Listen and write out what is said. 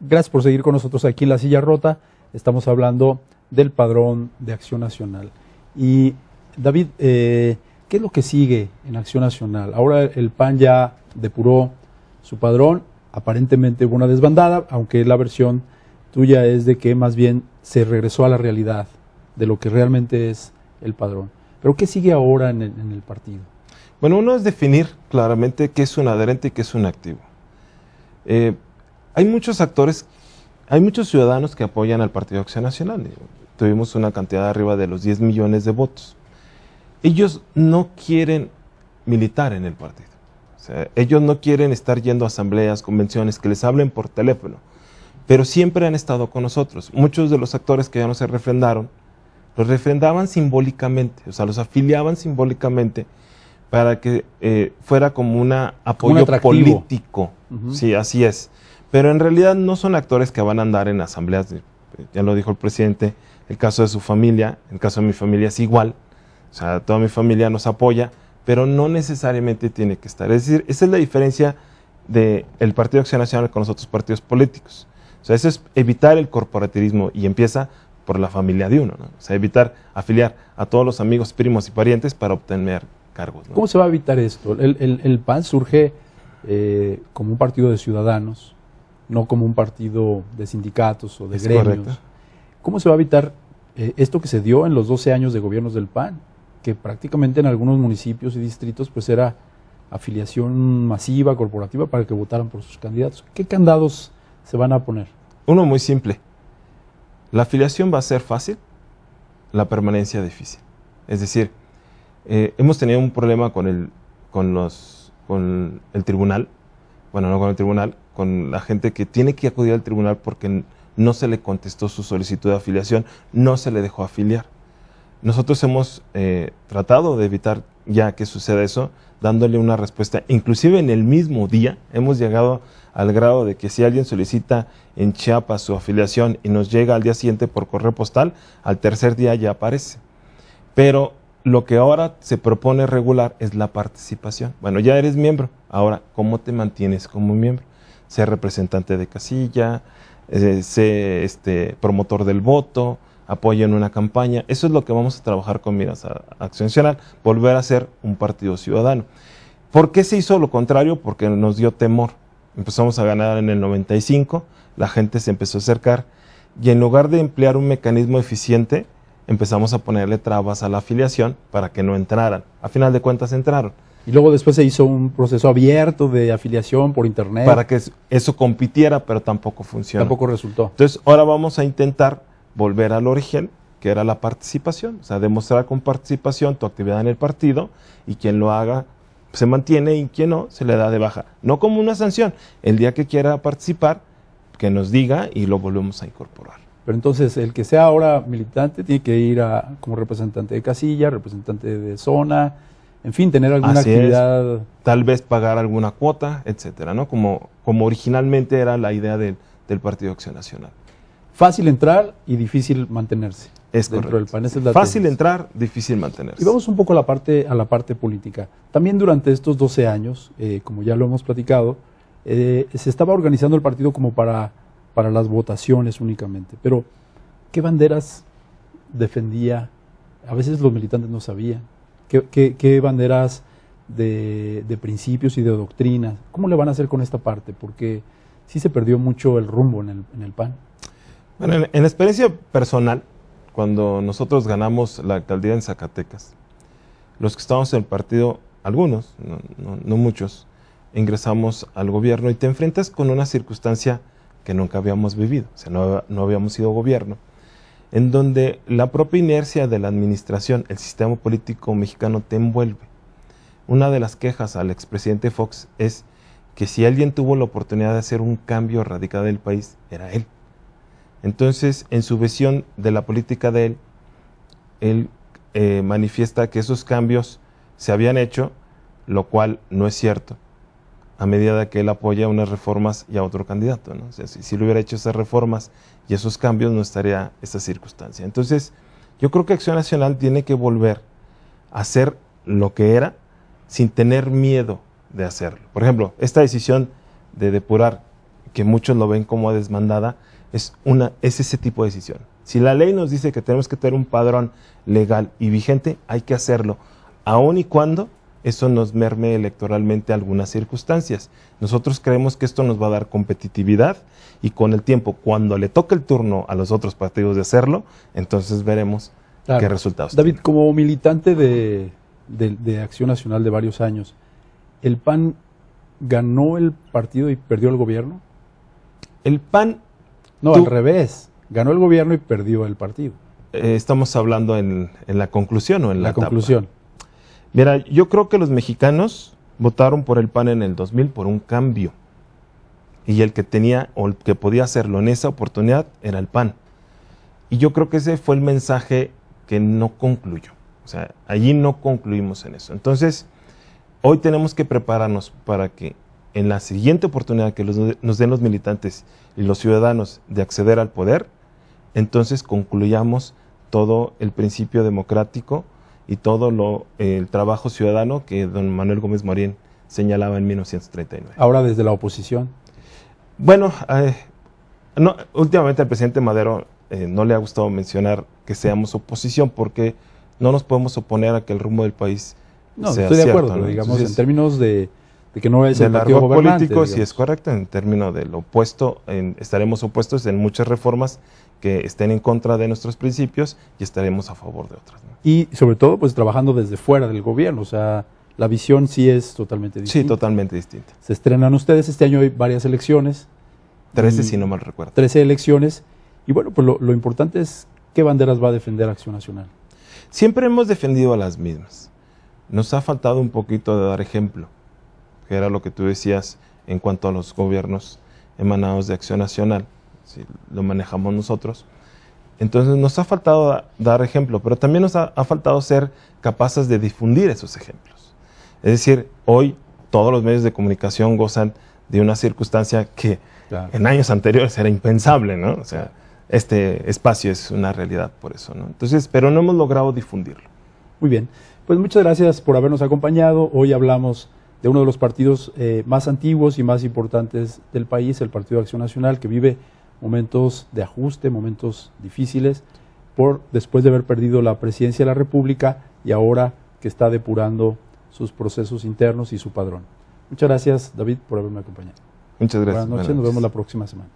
Gracias por seguir con nosotros aquí en La Silla Rota. Estamos hablando del padrón de Acción Nacional. Y David, ¿qué es lo que sigue en Acción Nacional? Ahora el PAN ya depuró su padrón, aparentemente hubo una desbandada, aunque la versión tuya es de que más bien se regresó a la realidad de lo que realmente es el padrón. Pero ¿qué sigue ahora en el partido? Bueno, uno es definir claramente qué es un adherente y qué es un activo. Hay muchos actores, hay muchos ciudadanos que apoyan al Partido Acción Nacional. Tuvimos una cantidad arriba de los 10 millones de votos. Ellos no quieren militar en el partido. O sea, ellos no quieren estar yendo a asambleas, convenciones, que les hablen por teléfono. Pero siempre han estado con nosotros. Muchos de los actores que ya no se refrendaron, los refrendaban simbólicamente, o sea, los afiliaban simbólicamente para que fuera como un apoyo político. Sí, así es. Pero en realidad no son actores que van a andar en asambleas, ya lo dijo el presidente, el caso de su familia, el caso de mi familia es igual, o sea, toda mi familia nos apoya, pero no necesariamente tiene que estar. Es decir, esa es la diferencia del Partido Acción Nacional con los otros partidos políticos. O sea, eso es evitar el corporativismo y empieza por la familia de uno, ¿no? O sea, evitar afiliar a todos los amigos, primos y parientes para obtener cargos, ¿no? ¿Cómo se va a evitar esto? El PAN surge como un partido de ciudadanos, no como un partido de sindicatos o de gremios. Correcto. ¿Cómo se va a evitar esto que se dio en los 12 años de gobiernos del PAN? Que prácticamente en algunos municipios y distritos pues era afiliación masiva, corporativa, para que votaran por sus candidatos. ¿Qué candados se van a poner? Uno muy simple. La afiliación va a ser fácil, la permanencia difícil. Es decir, hemos tenido un problema con el tribunal, bueno, no con el tribunal, con la gente que tiene que acudir al tribunal porque no se le contestó su solicitud de afiliación, no se le dejó afiliar. Nosotros hemos tratado de evitar ya que suceda eso, dándole una respuesta, inclusive en el mismo día. Hemos llegado al grado de que si alguien solicita en Chiapas su afiliación y nos llega al día siguiente por correo postal, al tercer día ya aparece. Pero lo que ahora se propone regular es la participación. Bueno, ya eres miembro, ahora, ¿cómo te mantienes como miembro? Sé representante de casilla, sé promotor del voto, apoyo en una campaña. Eso es lo que vamos a trabajar con miras a Acción Nacional, volver a ser un partido ciudadano. ¿Por qué se hizo lo contrario? Porque nos dio temor. Empezamos a ganar en el 95, la gente se empezó a acercar y en lugar de emplear un mecanismo eficiente, empezamos a ponerle trabas a la afiliación para que no entraran. A final de cuentas entraron. Y luego después se hizo un proceso abierto de afiliación por internet. Para que eso compitiera, pero tampoco funcionó. Tampoco resultó. Entonces ahora vamos a intentar volver al origen, que era la participación. O sea, demostrar con participación tu actividad en el partido y quien lo haga se mantiene y quien no, se le da de baja. No como una sanción. El día que quiera participar, que nos diga y lo volvemos a incorporar. Pero entonces, el que sea ahora militante tiene que ir como representante de casilla, representante de zona, en fin, tener alguna actividad. Tal vez pagar alguna cuota, etcétera, ¿no? Como originalmente era la idea del Partido Acción Nacional. Fácil entrar y difícil mantenerse. Es dentro del PAN. Esa es la fácil entrar, difícil mantenerse. Y vamos un poco a la parte política. También durante estos 12 años, como ya lo hemos platicado, se estaba organizando el partido como para las votaciones únicamente. Pero, ¿qué banderas defendía? A veces los militantes no sabían. ¿Qué banderas de principios y de doctrinas? ¿Cómo le van a hacer con esta parte? Porque sí se perdió mucho el rumbo en el PAN. Bueno, en la experiencia personal, cuando nosotros ganamos la alcaldía en Zacatecas, los que estábamos en el partido, algunos, no muchos, ingresamos al gobierno y te enfrentas con una circunstancia que nunca habíamos vivido, o sea, no habíamos sido gobierno, en donde la propia inercia de la administración, el sistema político mexicano te envuelve. Una de las quejas al expresidente Fox es que si alguien tuvo la oportunidad de hacer un cambio radical del país, era él. Entonces, en su visión de la política de él manifiesta que esos cambios se habían hecho, lo cual no es cierto, a medida que él apoya unas reformas y a otro candidato, ¿no? O sea, si lo hubiera hecho esas reformas y esos cambios, no estaría esta circunstancia. Entonces, yo creo que Acción Nacional tiene que volver a hacer lo que era sin tener miedo de hacerlo. Por ejemplo, esta decisión de depurar que muchos lo ven como desmandada, es ese tipo de decisión. Si la ley nos dice que tenemos que tener un padrón legal y vigente, hay que hacerlo, aun y cuando eso nos merme electoralmente algunas circunstancias. Nosotros creemos que esto nos va a dar competitividad y con el tiempo, cuando le toque el turno a los otros partidos de hacerlo, entonces veremos qué resultados. David, como militante de Acción Nacional de varios años, ¿el PAN ganó el partido y perdió el gobierno? El PAN... No, al revés. Ganó el gobierno y perdió el partido. Estamos hablando en la conclusión o en la conclusión. Mira, yo creo que los mexicanos votaron por el PAN en el 2000 por un cambio. Y el que tenía o el que podía hacerlo en esa oportunidad era el PAN. Y yo creo que ese fue el mensaje que no concluyó. O sea, allí no concluimos en eso. Entonces, hoy tenemos que prepararnos para que en la siguiente oportunidad que nos den los militantes y los ciudadanos de acceder al poder, entonces concluyamos todo el principio democrático y todo el trabajo ciudadano que don Manuel Gómez Morín señalaba en 1939. Ahora desde la oposición. Bueno, últimamente al presidente Madero no le ha gustado mencionar que seamos oposición porque no nos podemos oponer a que el rumbo del país sea estoy de acuerdo, cierto, pero ¿no? digamos Entonces, en términos de que no es el del partido argot gobernante, político, digamos. sí es correcto, en términos del opuesto, estaremos opuestos en muchas reformas que estén en contra de nuestros principios y estaremos a favor de otras, ¿no? Y sobre todo, pues trabajando desde fuera del gobierno, o sea, la visión sí es totalmente distinta. Sí, totalmente distinta. Se estrenan ustedes, este año hay varias elecciones. 13 si no mal recuerdo. 13 elecciones, y bueno, pues lo importante es qué banderas va a defender Acción Nacional. Siempre hemos defendido a las mismas. Nos ha faltado un poquito de dar ejemplo, que era lo que tú decías en cuanto a los gobiernos emanados de Acción Nacional, si lo manejamos nosotros. Entonces nos ha faltado dar ejemplo, pero también nos ha faltado ser capaces de difundir esos ejemplos. Es decir, hoy todos los medios de comunicación gozan de una circunstancia que en años anteriores era impensable, ¿no? O sea, este espacio es una realidad por eso, ¿no? Entonces, pero no hemos logrado difundirlo. Muy bien, pues muchas gracias por habernos acompañado. Hoy hablamos de uno de los partidos más antiguos y más importantes del país, el Partido de Acción Nacional, que vive momentos de ajuste, momentos difíciles, después de haber perdido la presidencia de la República y ahora que está depurando sus procesos internos y su padrón. Muchas gracias, David, por haberme acompañado. Muchas gracias. Buenas noches, nos vemos la próxima semana.